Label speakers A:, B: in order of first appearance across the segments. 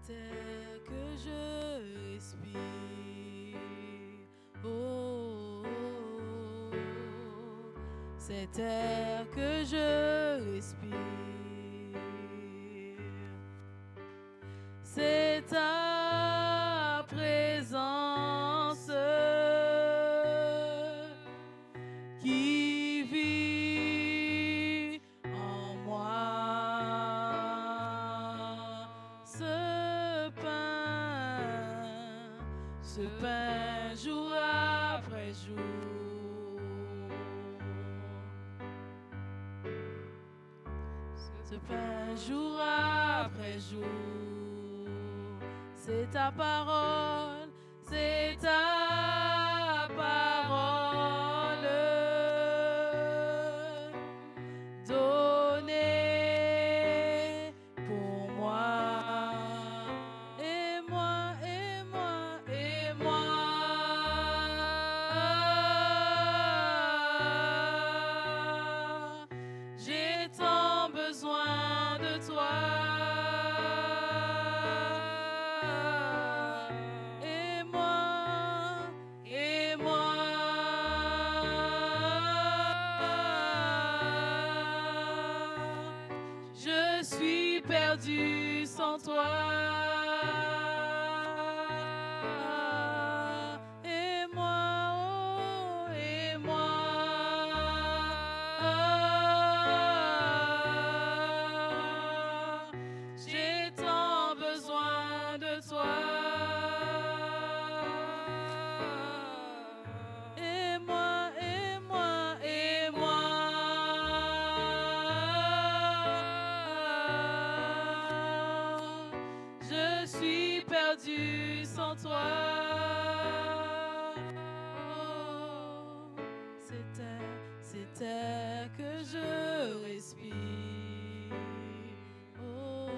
A: air que je respire, oh, cet air que je respire, c'est ta présence qui vit en moi. Ce pain jour après jour, ce pain jour après jour, c'est ta parole, c'est ta parole donnée pour moi. Et moi, et moi, et moi. J'ai tant besoin de toi. Et moi, et moi. Je suis perdu sans toi. Et moi, oh, et moi. J'ai tant besoin de toi. Et moi, et moi, et moi. Je suis perdu sans toi. Oh, c'est air que je respire. Oh,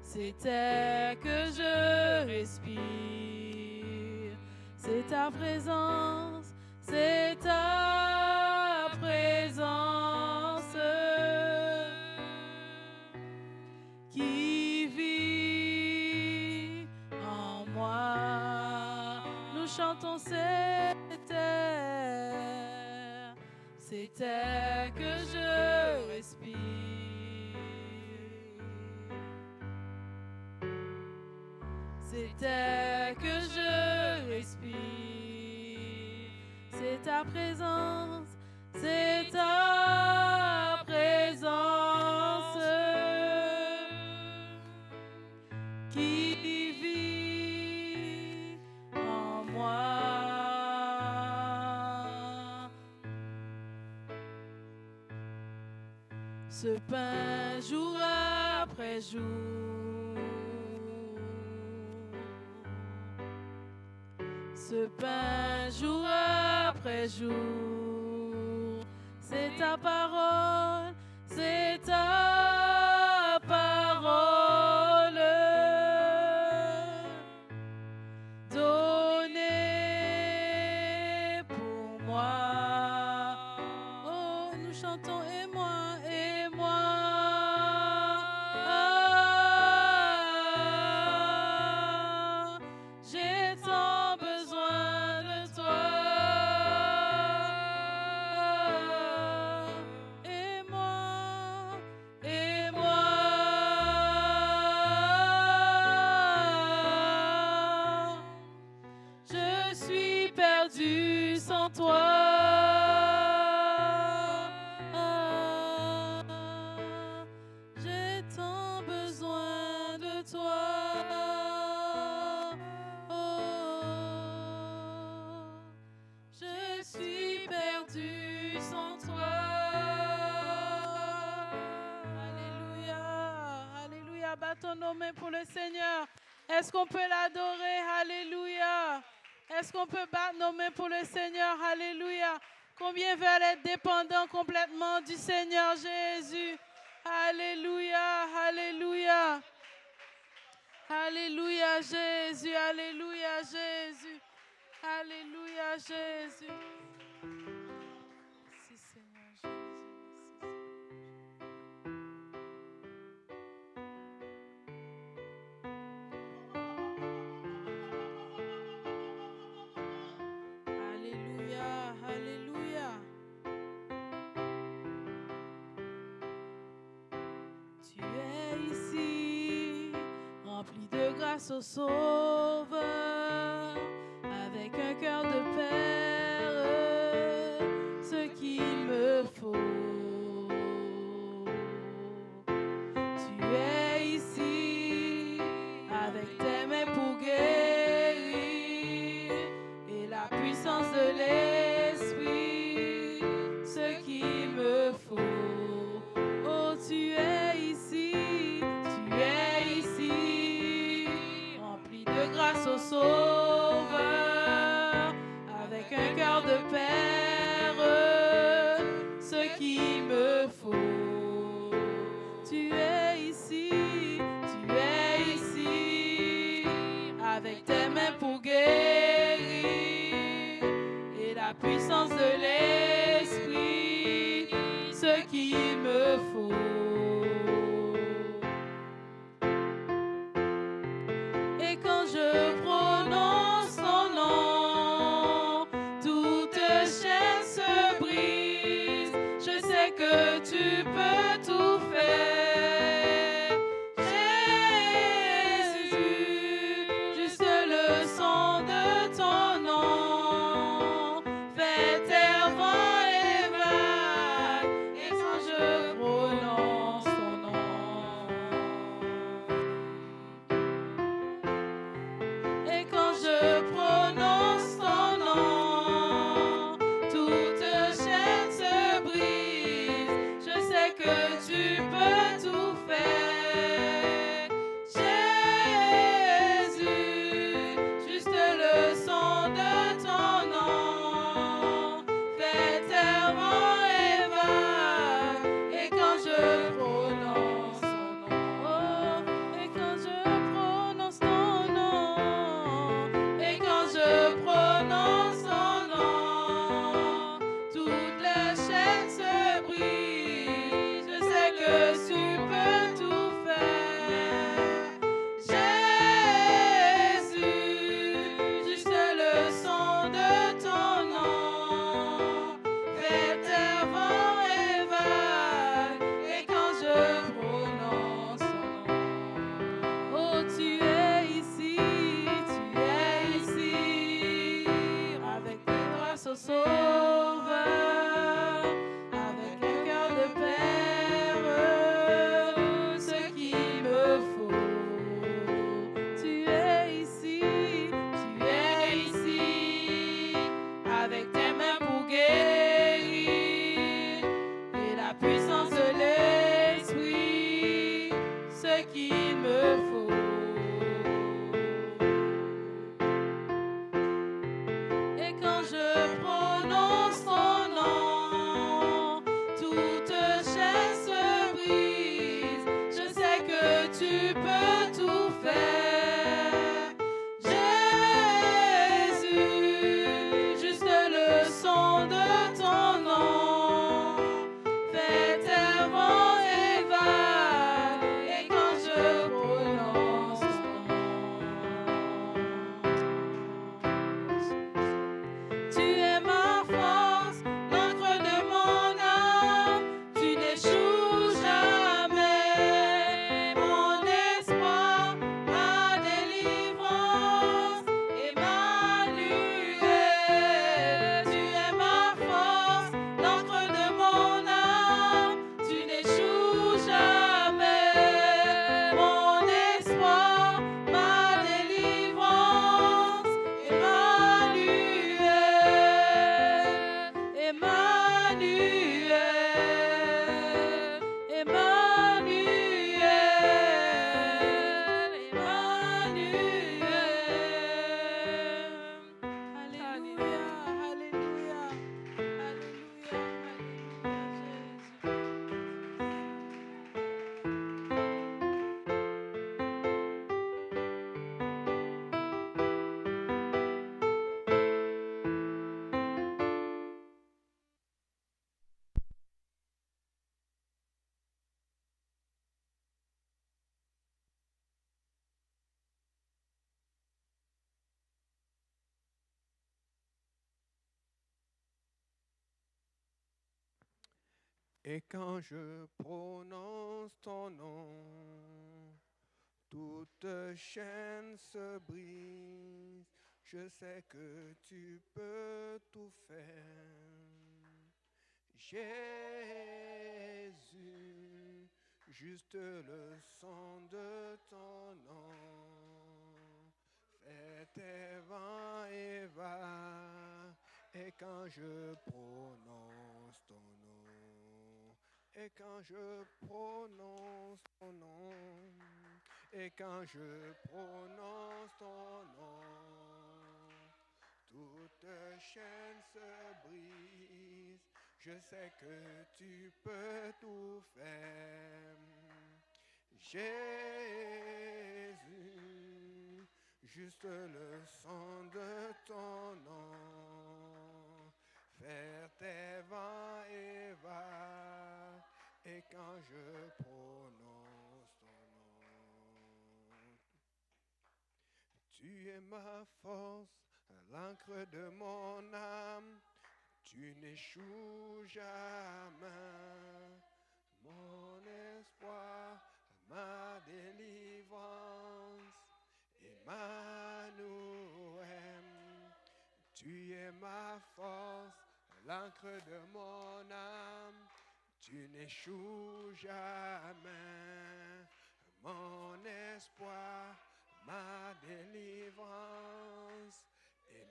A: c'est air que je respire. C'est ta présence, c'est ta présence qui vit en moi. Nous chantons cet air que je respire. Cet air que je respire, c'est ta présence, c'est ta présence qui vit en moi. Ce pain jour après jour, ce pain jour après jour, c'est ta parole, c'est ta parole donnée pour moi. Oh, nous chantons et moi, et moi. J'ai tant besoin de toi. Et moi, et moi. Je suis perdu sans toi. J'ai tant besoin de toi. Oh, je suis perdu sans toi. Alléluia, alléluia. Battons nos mains pour le Seigneur. Est-ce qu'on peut l'adorer? Alléluia. Est-ce qu'on peut battre nos mains pour le Seigneur? Alléluia. Combien veulent être dépendants complètement du Seigneur Jésus? Alléluia, alléluia. Alléluia Jésus, alléluia Jésus. Alléluia Jésus. Merci Seigneur Jésus. Merci, Seigneur. grâce au Sauveur, avec un cœur de père, ce qu'il me faut. Tu es ici, avec tes mains pour guérir, et la puissance de l'Esprit, ce qu'il me faut. Oh, tu es ici, rempli de grâce au Sauveur, avec un cœur de père, ce qu'il me faut. Tu es ici, avec tes mains pour guérir, et la puissance de l'Esprit, ce qu'il me faut. Et quand je prononce ton nom, toute chaîne se brise. Je sais que tu peux tout faire, Jésus. Juste le son de ton nom fait taire vent et vagues. Et quand je prononce ton nom, et quand je prononce ton nom, toute chaîne se brise. Je sais que tu peux tout faire, Jésus. Juste le son de ton nom fait taire vent et vagues. Et quand je prononce ton nom, oh, et quand je prononce ton nom, et quand je prononce ton nom, toutes les chaînes se brisent. Je sais que tu peux tout faire, Jésus. Juste le son de ton nom fait taire vent et vagues. Et quand je prononce ton nom, oh, tu es ici, avec tes grâces au Sauveur, avec un cœur de père, ce qu'il me faut. Tu es ici, avec tes mains pour guérir, et la puissance de l'Esprit, ce qu'il me faut. Et quand je prononce ton nom, toute chaîne se brise. Je sais que tu peux tout faire, Jésus. Juste le son de ton nom fait taire vent et vagues. Et quand je prononce ton nom, tu es ma force, l'encre de mon âme. Tu n'échoues jamais, mon espoir, ma délivrance, Emmanuel. Tu es ma force, l'encre de mon âme. Tu n'échoues jamais, mon espoir, ma délivrance, Emmanuel, Alléluia, alléluia, alléluia,
B: Et quand je prononce ton nom, toute toute chaîne se brise. Je sais que tu peux tout faire. Jésus, juste le son de ton nom fait tes vents et va. Et quand je prononce ton nom, et quand je prononce ton nom, et quand je prononce ton nom, toute chaîne se brise. Je sais que tu peux tout faire. Jésus, juste le son de ton nom, faire tes vents et va. Et quand je prononce ton nom, tu es ma force, l'encre de mon âme. Tu n'échoues jamais, mon espoir, ma délivrance, Emmanuel. Tu es ma force, l'encre de mon âme. Tu n'échoues jamais, mon espoir, ma délivrance.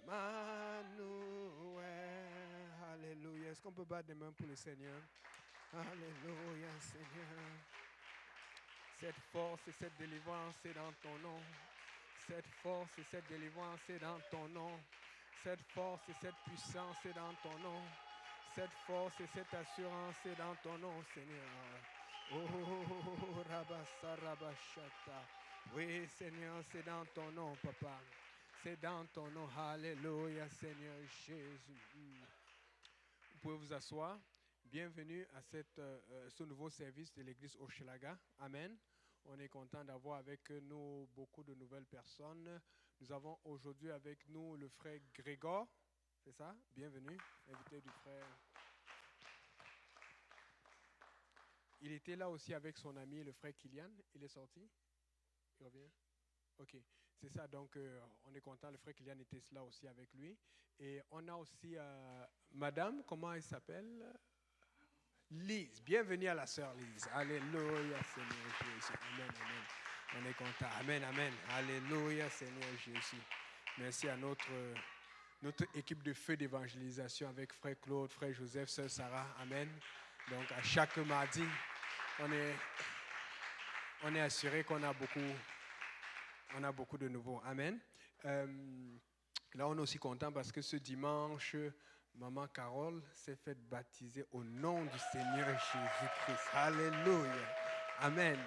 B: Emmanuel, alléluia. Est-ce qu'on peut battre des mains pour le Seigneur? Alléluia, Seigneur. Cette force et cette délivrance, c'est dans ton nom. Cette force et cette délivrance, c'est dans ton nom. Cette force et cette puissance, c'est dans ton nom. Cette force et cette assurance, c'est dans ton nom, Seigneur. Oh, Rabassa, Rabashata. Oui, Seigneur, c'est dans ton nom, Papa. C'est dans ton nom. Alléluia, Seigneur Jésus. Vous pouvez vous asseoir. Bienvenue à ce nouveau service de l'église Hochelaga. Amen. On est content d'avoir avec nous beaucoup de nouvelles personnes. Nous avons aujourd'hui avec nous le frère Grégor. C'est ça? Bienvenue, invité du frère. Il était là aussi avec son ami, le frère Kylian. Il est sorti? Il revient? Ok, c'est ça. Donc, on est content. Le frère Kylian était là aussi avec lui. Et on a aussi madame, comment elle s'appelle? Lise. Bienvenue à la sœur Lise. Alléluia, Seigneur Jésus. Amen, amen. On est content. Amen, amen. Alléluia, Seigneur Jésus. Merci à notre équipe de feu d'évangélisation avec frère Claude, frère Joseph, sœur Sarah. Amen. Donc, à chaque mardi, on est assuré qu'on a beaucoup de nouveaux. Amen. Là, on est aussi content parce que ce dimanche, maman Carole s'est faite baptiser au nom du Seigneur Jésus-Christ. Alléluia. Amen.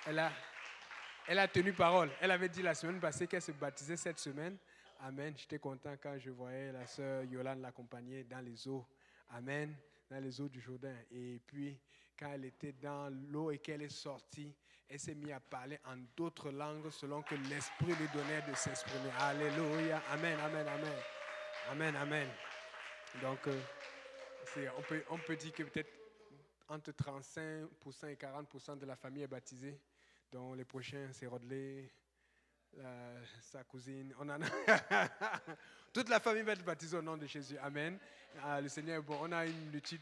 B: Elle a tenu parole. Elle avait dit la semaine passée qu'elle se baptisait cette semaine. Amen. J'étais content quand je voyais la sœur Yolande l'accompagner dans les eaux. Amen. Dans les eaux du Jourdain. Et puis, quand elle était dans l'eau et qu'elle est sortie, elle s'est mise à parler en d'autres langues selon que l'Esprit lui donnait de s'exprimer. Alléluia. Amen, amen, amen. Amen, amen. Donc, on peut dire que peut-être entre 35% et 40% de la famille est baptisée. Donc, les prochains, c'est Rodley, sa cousine. Toute la famille va être baptisée au nom de Jésus. Amen. Le Seigneur est bon. On a une étude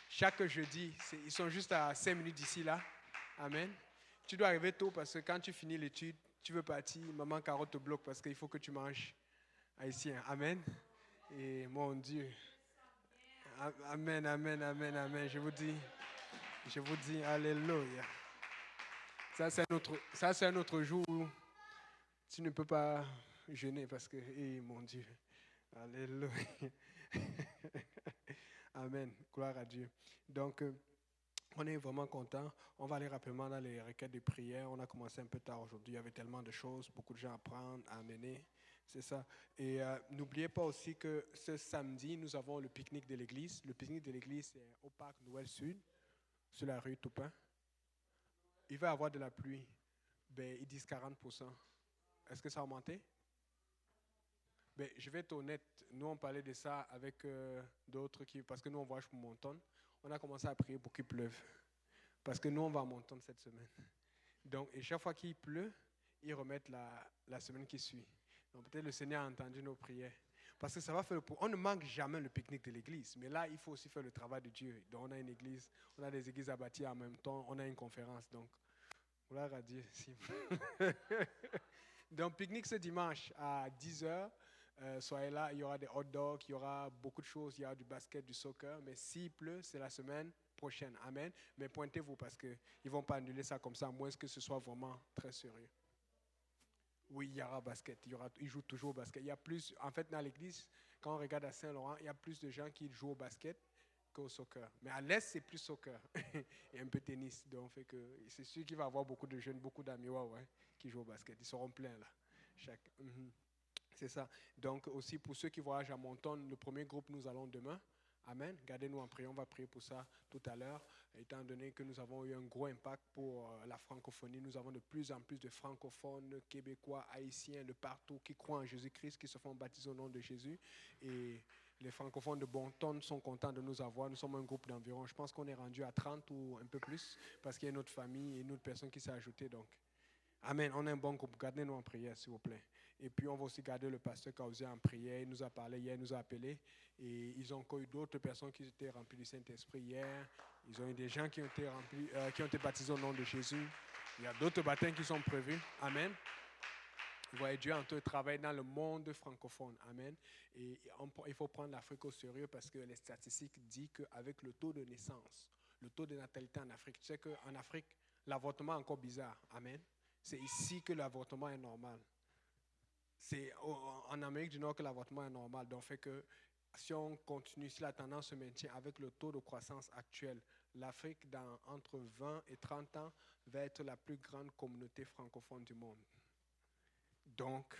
B: chaque jeudi. Ils sont juste à 5 minutes d'ici là. Amen. Tu dois arriver tôt parce que quand tu finis l'étude, tu veux partir. Maman Carotte te bloque parce qu'il faut que tu manges haïtien. Amen. Et mon Dieu. Amen, amen, amen, amen. Je vous dis, alléluia. Ça, c'est un autre jour où tu ne peux pas jeûner parce que, mon Dieu, alléluia. Amen, gloire à Dieu. Donc, on est vraiment content. On va aller rapidement dans les requêtes de prière. On a commencé un peu tard aujourd'hui. Il y avait tellement de choses, beaucoup de gens à prendre, à amener. C'est ça. Et n'oubliez pas aussi que ce samedi, nous avons le pique-nique de l'église. Le pique-nique de l'église, c'est au parc Noël-Sud, sur la rue Toupin. Il va y avoir de la pluie. Ben, ils disent 40%. Est-ce que ça a augmenté? Ben, je vais être honnête. Nous, on parlait de ça avec d'autres parce que nous, on voyage pour Monton. On a commencé à prier pour qu'il pleuve. Parce que nous, on va à Monton cette semaine. Donc, et chaque fois qu'il pleut, ils remettent la semaine qui suit. Donc peut-être le Seigneur a entendu nos prières. Parce que ça va faire on ne manque jamais le pique-nique de l'église. Mais là, il faut aussi faire le travail de Dieu. Donc on a une église, on a des églises à bâtir en même temps, on a une conférence. Donc, gloire à Dieu. Donc pique-nique ce dimanche à 10h. Soyez là, il y aura des hot dogs, il y aura beaucoup de choses, il y aura du basket, du soccer. Mais s'il pleut, c'est la semaine prochaine. Amen. Mais pointez-vous parce qu'ils ne vont pas annuler ça comme ça, à moins que ce soit vraiment très sérieux. Oui, il y aura basket. Ils jouent toujours au basket. Il y a plus, en fait, dans l'église, quand on regarde à Saint-Laurent, il y a plus de gens qui jouent au basket qu'au soccer. Mais à l'Est, c'est plus soccer et un peu tennis. Donc, fait que c'est sûr qu'il va y avoir beaucoup de jeunes, beaucoup d'amis qui jouent au basket. Ils seront pleins là. C'est ça. Donc, aussi pour ceux qui voyagent à Monton, le premier groupe, nous allons demain. Amen. Gardez-nous en prière. On va prier pour ça tout à l'heure. Étant donné que nous avons eu un gros impact pour la francophonie, nous avons de plus en plus de francophones, québécois, haïtiens de partout qui croient en Jésus-Christ, qui se font baptiser au nom de Jésus. Et les francophones de Bonton sont contents de nous avoir. Nous sommes un groupe d'environ, je pense qu'on est rendu à 30 ou un peu plus, parce qu'il y a une autre famille et une autre personne qui s'est ajoutée. Donc, amen. On est un bon groupe. Gardez-nous en prière, s'il vous plaît. Et puis, on va aussi garder le pasteur Kaouzi en prière. Il nous a parlé hier, il nous a appelé. Et ils ont encore eu d'autres personnes qui étaient remplies du Saint-Esprit hier. Ils ont eu des gens qui ont été remplis, qui ont été baptisés au nom de Jésus. Il y a d'autres baptêmes qui sont prévus. Amen. Vous voyez, Dieu en train de travailler dans le monde francophone. Amen. Et il faut prendre l'Afrique au sérieux parce que les statistiques disent qu'avec le taux de naissance, le taux de natalité en Afrique, tu sais qu'en Afrique, l'avortement est encore bizarre. Amen. C'est ici que l'avortement est normal. C'est en Amérique du Nord que l'avortement est normal. Donc, fait que si on continue, si la tendance se maintient avec le taux de croissance actuel, l'Afrique, dans entre 20 et 30 ans, va être la plus grande communauté francophone du monde. Donc,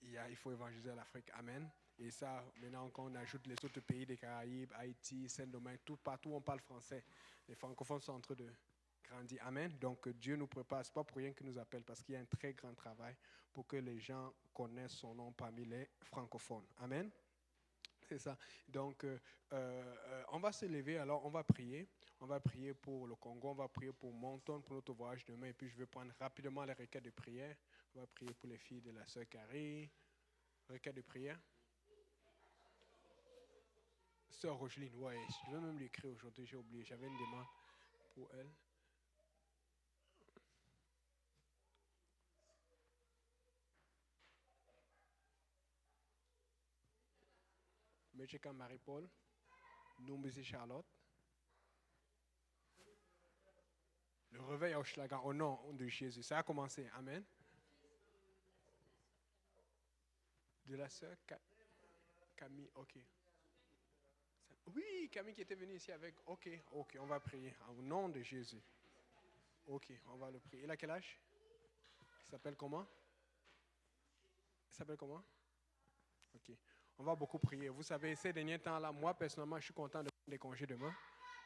B: il faut évangéliser l'Afrique. Amen. Et ça, maintenant, quand on ajoute les autres pays des Caraïbes, Haïti, Saint-Domingue, partout où on parle français, les francophones sont en train de grandir. Amen. Donc, Dieu nous prépare. Ce n'est pas pour rien qu'il nous appelle, parce qu'il y a un très grand travail pour que les gens connaissent son nom parmi les francophones. Amen. C'est ça. Donc, on va se lever, alors on va prier. On va prier pour le Congo, on va prier pour Monton, pour notre voyage demain. Et puis, je vais prendre rapidement les requêtes de prière. On va prier pour les filles de la sœur Carrie. Requête de prière. Sœur Rogeline, ouais, je vais même l'écrire aujourd'hui, j'ai oublié. J'avais une demande pour elle. Mecheka Marie-Paul, Noumbézi Charlotte. Le réveil à Hochelaga au nom de Jésus. Ça a commencé. Amen. De la sœur Camille, ok. Oui, Camille qui était venue ici avec. Ok, on va prier au nom de Jésus. Ok, on va le prier. Il a quel âge? Il s'appelle comment? Il s'appelle comment? Ok. On va beaucoup prier. Vous savez, ces derniers temps-là, moi, personnellement, je suis content de prendre des congés demain.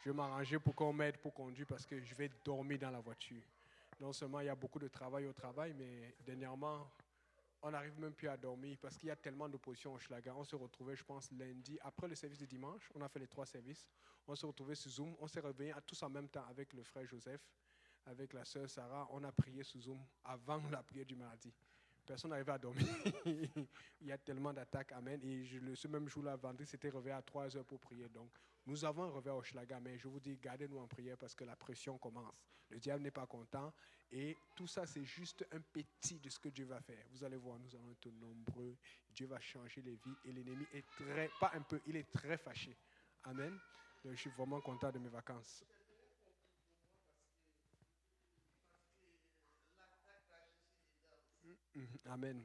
B: Je vais m'arranger pour qu'on m'aide pour conduire parce que je vais dormir dans la voiture. Non seulement il y a beaucoup de travail au travail, mais dernièrement, on n'arrive même plus à dormir parce qu'il y a tellement d'opposition au Schlager. On se retrouvait, je pense, lundi, après le service de dimanche. On a fait les 3 services. On se retrouvait sur Zoom. On s'est réveillés tous en même temps avec le frère Joseph, avec la sœur Sarah. On a prié sur Zoom avant la prière du mardi. Personne n'arrivait à dormir. Il y a tellement d'attaques. Amen. Et ce même jour-là, vendredi, c'était réveillé à 3 heures pour prier. Donc, nous avons un réveil au Schlager, mais je vous dis, gardez-nous en prière parce que la pression commence. Le diable n'est pas content. Et tout ça, c'est juste un petit de ce que Dieu va faire. Vous allez voir, nous allons être nombreux. Dieu va changer les vies. Et l'ennemi est pas un peu, il est très fâché. Amen. Donc, je suis vraiment content de mes vacances. Amen.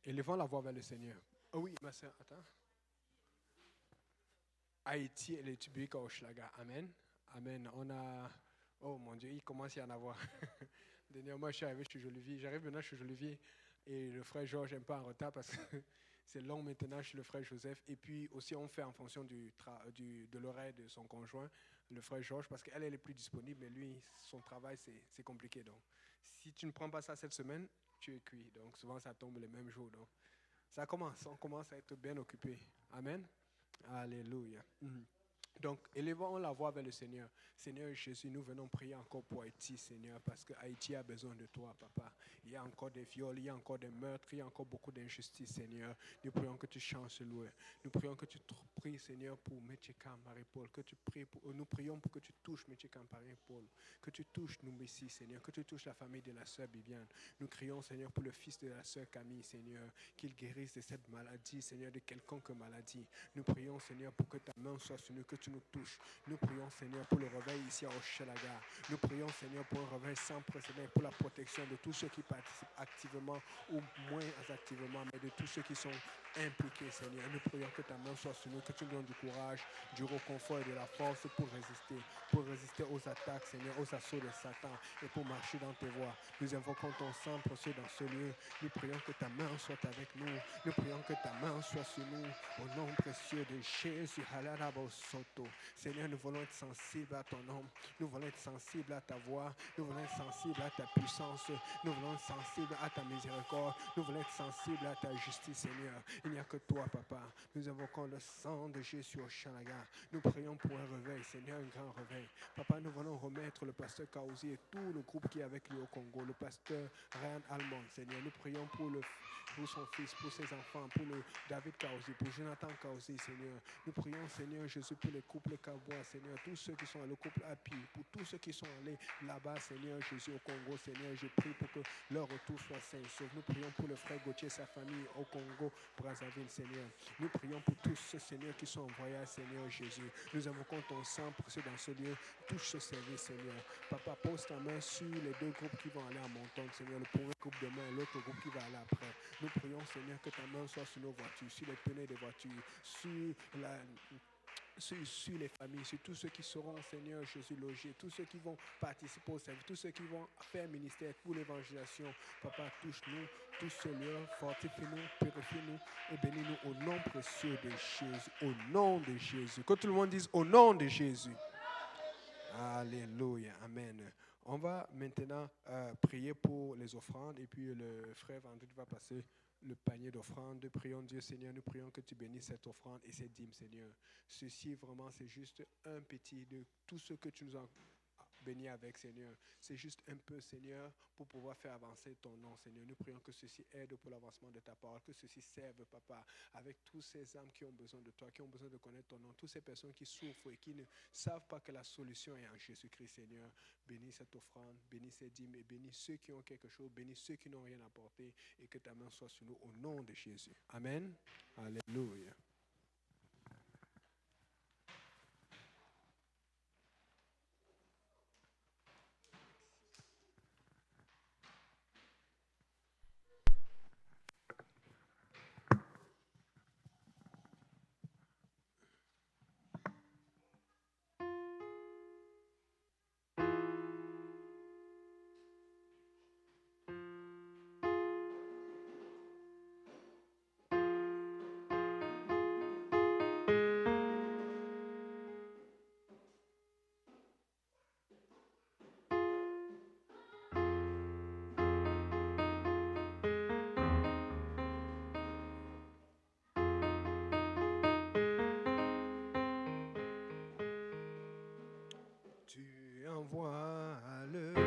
B: Élevons la voix vers le Seigneur. Oh oui, ma soeur, attends. Haïti et les Tubik au Schlager. Amen. Amen. On a. Oh mon Dieu, il commence à y en avoir. Dernièrement, je suis arrivé chez Jolivier. J'arrive maintenant chez Jolivier et le frère Georges est un peu en retard parce que c'est long maintenant chez le frère Joseph. Et puis aussi, on fait en fonction de l'horaire de son conjoint, le frère Georges, parce qu'elle elle est plus disponible, mais lui, son travail, c'est compliqué. Donc, si tu ne prends pas ça cette semaine, tu es cuit. Donc, souvent, ça tombe les mêmes jours. Donc, on commence à être bien occupé. Amen. Alléluia. Mhm. Donc, élevons la voix vers le Seigneur. Seigneur Jésus, nous venons prier encore pour Haïti, Seigneur, parce que Haïti a besoin de toi, Papa. Il y a encore des viols, il y a encore des meurtres, il y a encore beaucoup d'injustices, Seigneur. Nous prions que tu changes louer. Nous prions que tu pries, Seigneur, pour Métcheka, Marie-Paul. Nous prions pour que tu touches Métcheka, Marie-Paul. Que tu touches nous ici, Seigneur. Que tu touches la famille de la sœur Bibiane. Nous crions, Seigneur, pour le fils de la sœur Camille, Seigneur, qu'il guérisse de cette maladie, Seigneur, de quelconque maladie. Nous prions, Seigneur, pour que ta main soit sur nous, que tu nous touches. Nous prions, Seigneur, pour le réveil ici à Hochelaga. Nous prions, Seigneur, pour un réveil sans précédent, pour la protection de tous ceux qui participent activement ou moins activement, mais de tous ceux qui sont impliqués, Seigneur. Nous prions que ta main soit sur nous, que tu nous donnes du courage, du réconfort et de la force pour résister aux attaques, Seigneur, aux assauts de Satan et pour marcher dans tes voies. Nous invoquons ton sang précieux dans ce lieu. Nous prions que ta main soit avec nous. Nous prions que ta main soit sur nous. Au nom précieux de Jésus. Seigneur, nous voulons être sensibles à ton nom. Nous voulons être sensibles à ta voix. Nous voulons être sensibles à ta puissance. Nous voulons être sensibles à ta miséricorde. Nous voulons être sensibles à ta justice, Seigneur. Il n'y a que toi, Papa. Nous invoquons le sang de Jésus au Chalaga. Nous prions pour un réveil, Seigneur, un grand réveil. Papa, nous voulons remettre le pasteur Kaouzi et tout le groupe qui est avec lui au Congo. Le pasteur Ryan Almond, Seigneur. Nous prions pour son fils, pour ses enfants, pour le David Kaouzi, pour Jonathan Kaouzi, Seigneur. Nous prions, Seigneur Jésus, pour les couples Kabois, Seigneur. Tous ceux qui sont allés, le couple Api, pour tous ceux qui sont allés là-bas, Seigneur Jésus, au Congo, Seigneur. Je prie pour que leur retour soit sain et sauf. Nous prions pour le frère Gauthier et sa famille au Congo, Brazzaville, Seigneur. Nous prions pour tous ceux, Seigneur, qui sont en voyage, Seigneur Jésus. Nous invoquons ton sang précieux dans ce lieu. Touche ce service, Seigneur. Papa, pose ta main sur les deux groupes qui vont aller à Montagne, Seigneur. Le premier groupe demain et l'autre groupe qui va aller après. Nous prions, Seigneur, que ta main soit sur nos voitures, sur les pneus des voitures, sur les familles, sur tous ceux qui seront, Seigneur Jésus, logés, tous ceux qui vont participer au service, tous ceux qui vont faire ministère pour l'évangélisation. Papa, touche-nous, touche ce lieu, fortifie-nous, purifie-nous et bénis-nous au nom précieux de Jésus. Au nom de Jésus. Que tout le monde dise au nom de Jésus. Alléluia. Amen. On va maintenant prier pour les offrandes et puis le frère Vendredi va passer le panier d'offrandes. Prions Dieu, Seigneur, nous prions que tu bénisses cette offrande et cette dîme, Seigneur. Ceci, vraiment, c'est juste un petit de tout ce que tu nous as béni avec, Seigneur. C'est juste un peu, Seigneur, pour pouvoir faire avancer ton nom, Seigneur. Nous prions que ceci aide pour l'avancement de ta parole, que ceci serve, Papa, avec tous ces âmes qui ont besoin de toi, qui ont besoin de connaître ton nom, toutes ces personnes qui souffrent et qui ne savent pas que la solution est en Jésus-Christ, Seigneur. Bénis cette offrande, bénis ces dîmes et bénis ceux qui ont quelque chose, bénis ceux qui n'ont rien apporté et que ta main soit sur nous au nom de Jésus. Amen. Alléluia. Tu envoies le